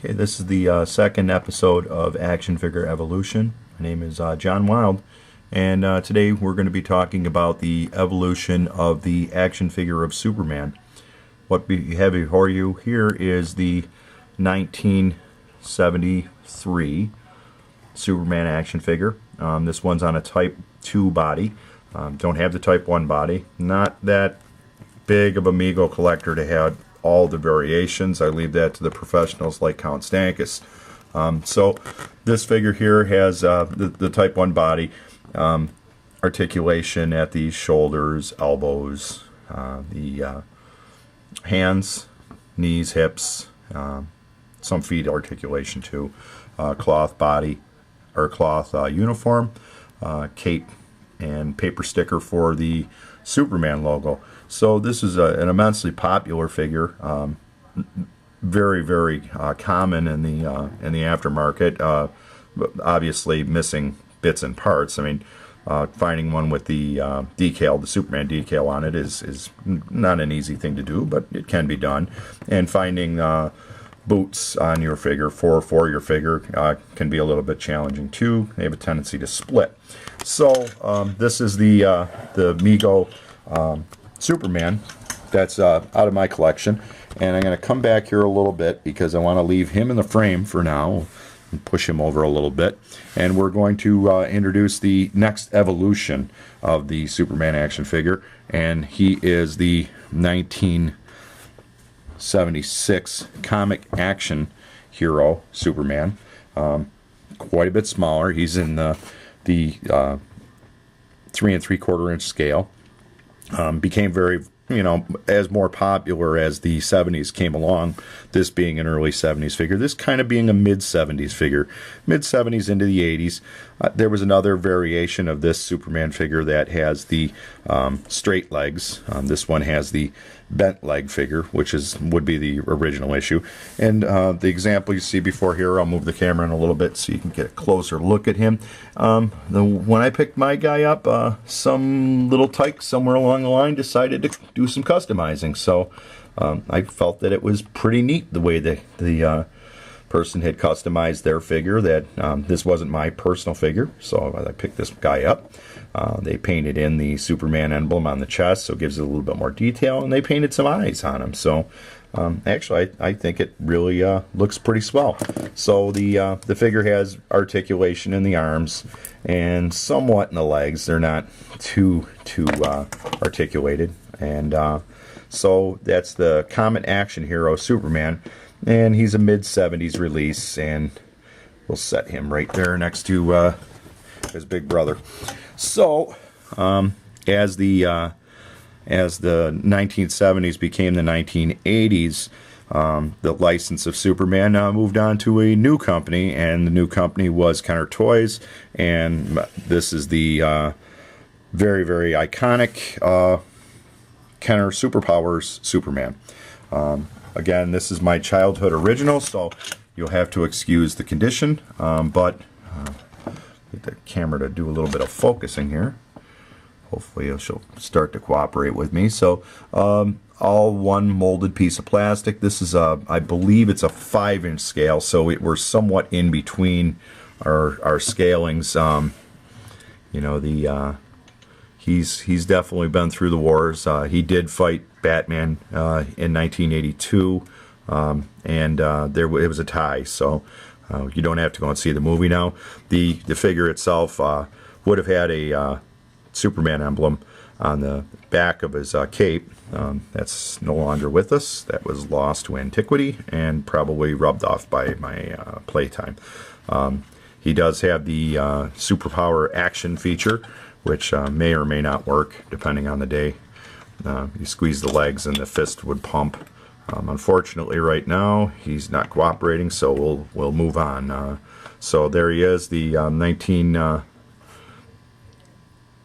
Okay, this is the second episode of Action Figure Evolution. My name is John Wild, and today we're going to be talking about the evolution of the action figure of Superman. What we have before you here is the 1973 Superman action figure. This one's on a Type 2 body. Don't have the Type 1 body. Not that big of a Mego collector to have all the variations. I leave that to the professionals like Count Stankus. So this figure here has the Type 1 body, articulation at the shoulders, elbows, the hands, knees, hips, some feet articulation too, cloth body or cloth uniform, cape, and paper sticker for the Superman logo. So this is an immensely popular figure, very, very common in the aftermarket. Obviously, missing bits and parts. I mean, finding one with the decal, the Superman decal on it, is not an easy thing to do, but it can be done. And finding boots on your figure for your figure can be a little bit challenging too. They have a tendency to split. So this is the Mego Superman that's out of my collection, and I'm going to come back here a little bit because I want to leave him in the frame for now and push him over a little bit, and we're going to introduce the next evolution of the Superman action figure, and he is the 1976 comic action hero Superman. Quite a bit smaller. He's in the 3 3/4 inch scale. Became very, as more popular as the 70s came along, this being an early 70s figure, this kind of being a mid-70s figure. Mid-70s into the 80s, there was another variation of this Superman figure that has the straight legs. This one has the bent leg figure, which would be the original issue. And the example you see before here, I'll move the camera in a little bit so you can get a closer look at him. When I picked my guy up, some little tyke somewhere along the line decided to do some customizing. So I felt that it was pretty neat the way the person had customized their figure, that this wasn't my personal figure, so I picked this guy up. They painted in the Superman emblem on the chest, so it gives it a little bit more detail, and they painted some eyes on him. So actually, I think it really looks pretty swell. So the figure has articulation in the arms and somewhat in the legs. They're not too articulated, and so that's the Comet Action Hero Superman, and he's a mid-70s release, and we'll set him right there next to his big brother. So as the 1970s became the 1980s, the license of Superman moved on to a new company, and the new company was Kenner Toys, and this is the very, very iconic Kenner Superpowers Superman. Again, this is my childhood original, so you'll have to excuse the condition, but get the camera to do a little bit of focusing here. Hopefully she'll start to cooperate with me. So all one molded piece of plastic. This is I believe it's a 5-inch scale, so we're somewhat in between our scalings. He's definitely been through the wars. He did fight Batman in 1982, and it was a tie. So you don't have to go and see the movie now. The figure itself would have had a Superman emblem on the back of his cape. That's no longer with us. That was lost to antiquity and probably rubbed off by my playtime. He does have the superpower action feature, which may or may not work depending on the day. You squeeze the legs and the fist would pump. Unfortunately, right now he's not cooperating, so we'll move on. So there he is, the 19.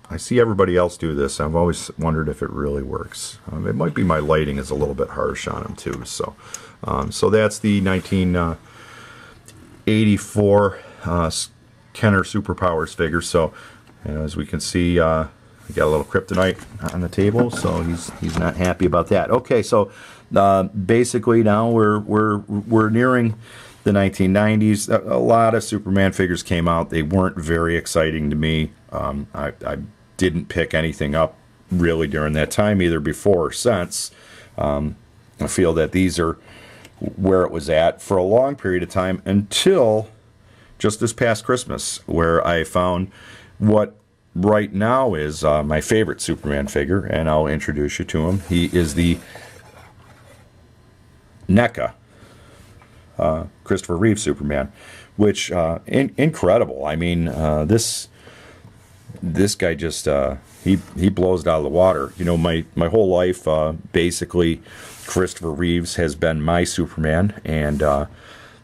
I see everybody else do this. I've always wondered if it really works. It might be my lighting is a little bit harsh on him too. So that's the 1984 Kenner Superpowers figure. So as we can see, we got a little kryptonite on the table, so he's not happy about that. Okay, so basically now we're nearing the 1990s, a lot of Superman figures came out. They weren't very exciting to me. I didn't pick anything up really during that time, either before or since. I feel that these are where it was at for a long period of time until just this past Christmas, where I found what right now is my favorite Superman figure, and I'll introduce you to him. He is the NECA Christopher Reeve Superman, which incredible. I mean, this guy just he blows it out of the water. You know, my whole life, basically, Christopher Reeves has been my Superman, and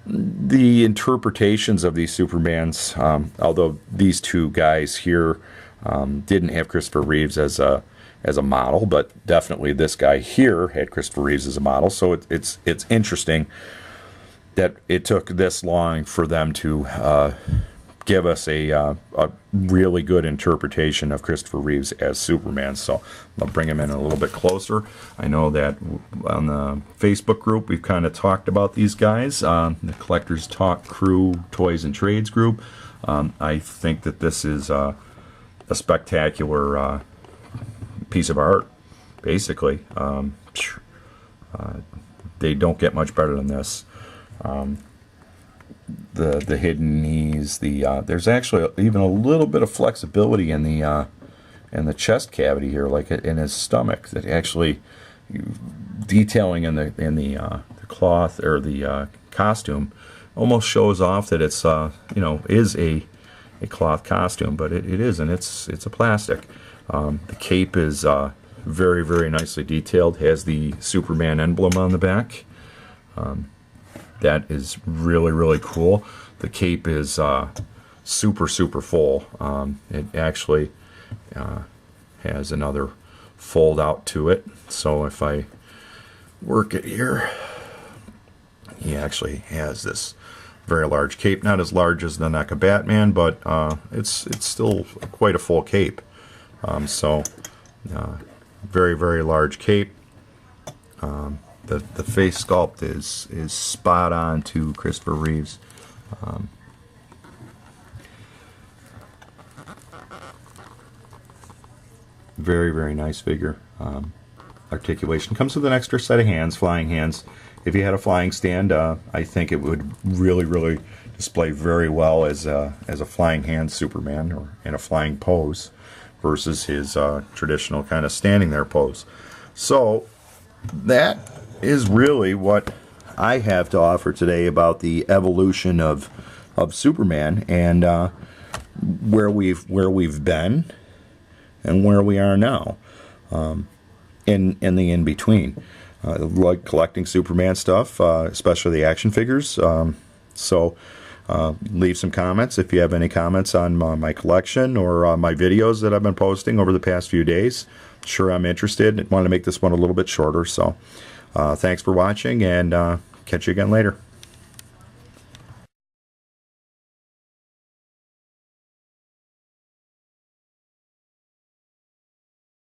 the interpretations of these Supermans, although these two guys here didn't have Christopher Reeves as a model, but definitely this guy here had Christopher Reeves as a model. So it's interesting that it took this long for them to give us a really good interpretation of Christopher Reeves as Superman. So I'll bring him in a little bit closer. I know that on the Facebook group we've kind of talked about these guys, the Collectors Talk Crew Toys and Trades group. I think that this is a spectacular piece of art, basically. They don't get much better than this. The hidden knees, there's actually even a little bit of flexibility in the chest cavity here, like in his stomach, that actually detailing in the cloth or the costume almost shows off that it's is a cloth costume, but it isn't. It's a plastic. The cape is very, very nicely detailed. Has the Superman emblem on the back. That is really, really cool. The cape is super, super full. It actually has another fold out to it. So if I work it here, he actually has this very large cape. Not as large as the NECA Batman, but it's still quite a full cape. Very, very large cape. The face sculpt is spot on to Christopher Reeves. Very, very nice figure. Articulation comes with an extra set of hands, flying hands. If you had a flying stand, I think it would really, really display very well as a flying hand Superman, or in a flying pose, versus his traditional kind of standing there pose. So that is really what I have to offer today about the evolution of Superman, and where we've been and where we are now, in the in between. Like collecting Superman stuff, especially the action figures. So leave some comments if you have any comments on my collection or my videos that I've been posting over the past few days. Sure, I'm interested. I wanted to make this one a little bit shorter. So thanks for watching, and catch you again later.